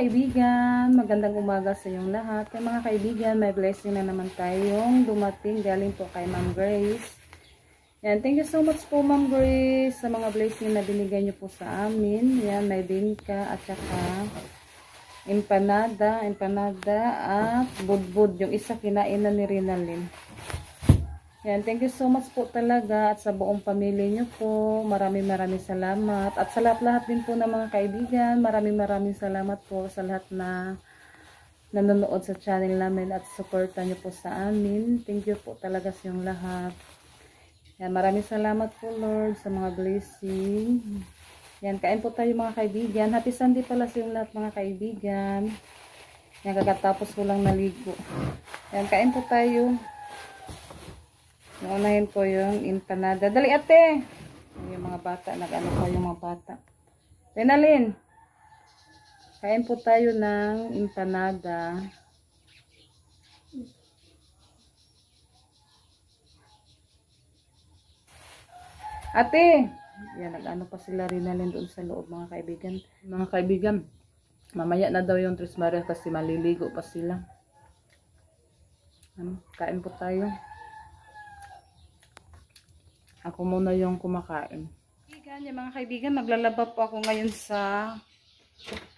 kaibigan, magandang umaga sa inyong lahat. Kaya mga kaibigan, may blessing na naman tayong dumating galing po kay Ma'am Grace. Yan, thank you so much po Ma'am Grace sa mga blessing na binigay niyo po sa amin. Yan, may bingka at saka empanada at budbud. Yung isa kinain na ni Rinalyn. Yan, thank you so much po talaga at sa buong pamilya niyo po. Maraming salamat. At sa lahat-lahat din po ng mga kaibigan, maraming salamat po sa lahat na nanonood sa channel namin at suporta niyo po sa amin. Thank you po talaga sa inyong lahat. Yan, maraming salamat po Lord sa mga blessing. Yan, kain po tayo mga kaibigan. Happy Sunday pala sa inyong lahat mga kaibigan. Yan, kakatapos ko lang naligo. Yan, kain po tayo. Naunahin ko yung empanada. Dali ate! Yung mga bata. Nag-ano ko yung mga bata. Rinalyn! Kain po tayo ng empanada. Ate! Yan, nag-ano pa sila Rinalyn doon sa loob mga kaibigan. Mga kaibigan, mamaya na daw yung Tres Marias kasi maliligo pa sila. Kain po tayo. Ako muna yung kumakain. Yung mga kaibigan, maglalaba po ako ngayon sa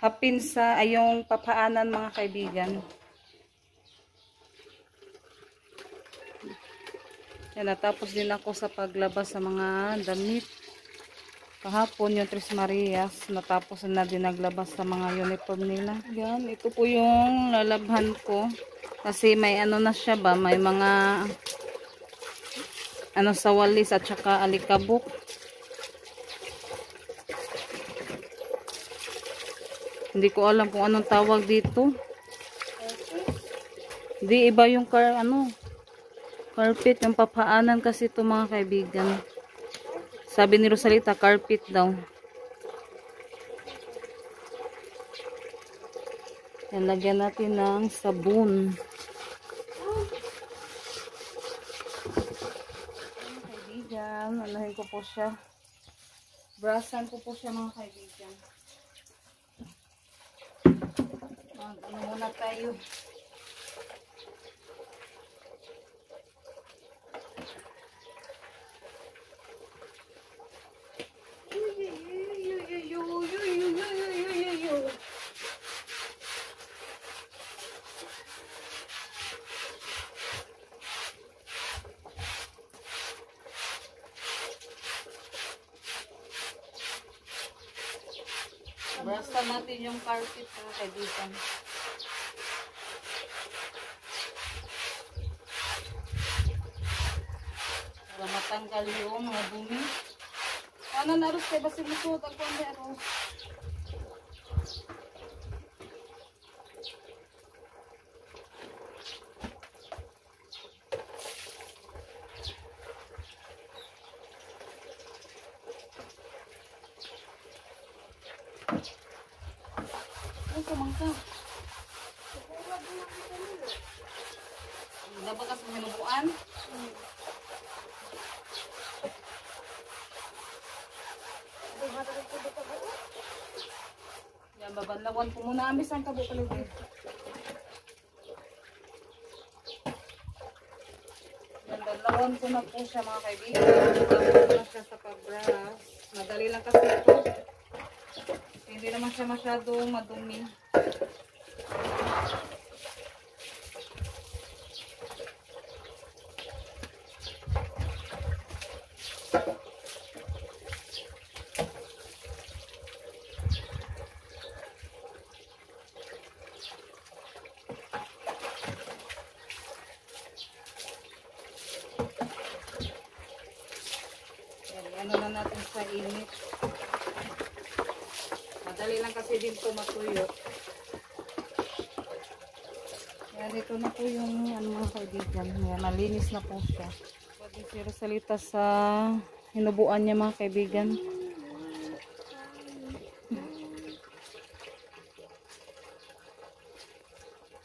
hapin sa ayong papaanan mga kaibigan. Yan, natapos din ako sa paglaba sa mga damit. Kahapon yung Tres Marias, natapos na din naglabas sa mga uniform nila. Yan, ito po yung lalabhan ko. Kasi may ano na siya ba, may mga ano sa walis at saka alikabok. Hindi ko alam kung anong tawag dito. Di iba yung carpet, yung papaanan kasi ito mga kaibigan. Sabi ni Rosalita, carpet daw. Yan, lagyan natin ng sabon. Anahin ko po siya. Brushan ko po siya mga kaibigan. Ano muna tayo. Brushan natin yung carpet mga kaibigan. Para matanggal yung mga dumi. Ano na Ros? Kaya basi lusot ang kundi Ros. Mangka. Dapat ka sa minubuan? Yan, babanlawan ko muna. Amis ang kabo paligid. Yan, banlawan ko na po siya mga kaibigan. Banlawan ko na siya sa pag-brush. Madali lang kasi ito. Hindi naman siya masyadong madumi. Ano na natin sa init. Madali lang kasi din ito matuyo. Kaya dito na po yung mga kaibigan. Yan, malinis na po siya. Pwede si Rosalita sa hinubuan niya mga kaibigan.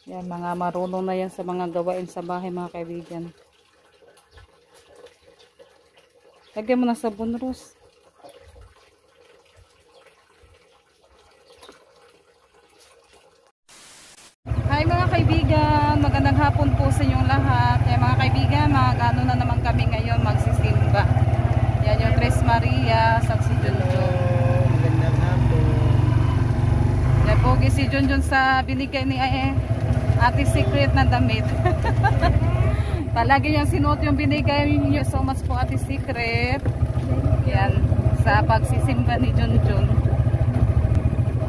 Yan, mga marunong na yan sa mga gawain sa bahay mga kaibigan. Lagyan mo na sabon, Ros. kaibigan, magandang hapon po sa inyong lahat. Kaya mga kaibigan, mag-ano na naman kami ngayon, magsisimba. Yan yung Tres Maria at si Junjun. Magandang hapon. Yan po, si Junjun sa binigay ni Ate Secret na damit. Palagi niyang sinuot yung binigay niyo. So much po Ate Secret. Yan, sa pagsisimba ni Junjun.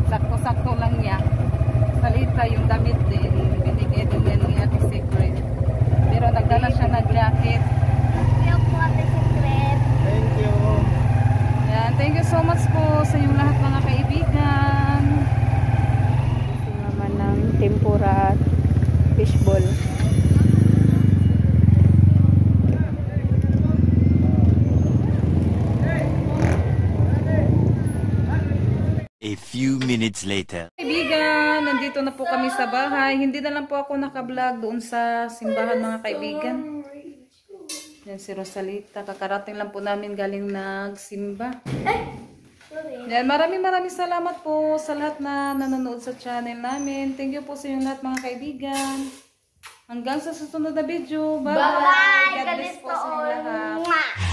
Sakto-sakto lang niya. Salita yung damit din. Binigay din yan ni Ate Secret. Pero nagdala siya ng jacket. Thank you. Yan, thank you so much po sa inyong lahat mga kaibigan. Ito naman ng tempura at fishball. A few minutes later. Kaibigan, nandito na po kami sa bahay. Hindi na lang po ako naka-vlog doon sa simbahan mga kaibigan. Yan si Rosalita. Kakarating lang po namin galing nagsimba. Yan, maraming salamat po sa lahat na nanonood sa channel namin. Thank you po sa inyong lahat mga kaibigan. Hanggang sa susunod na video. Bye! God bless po sa inyong lahat.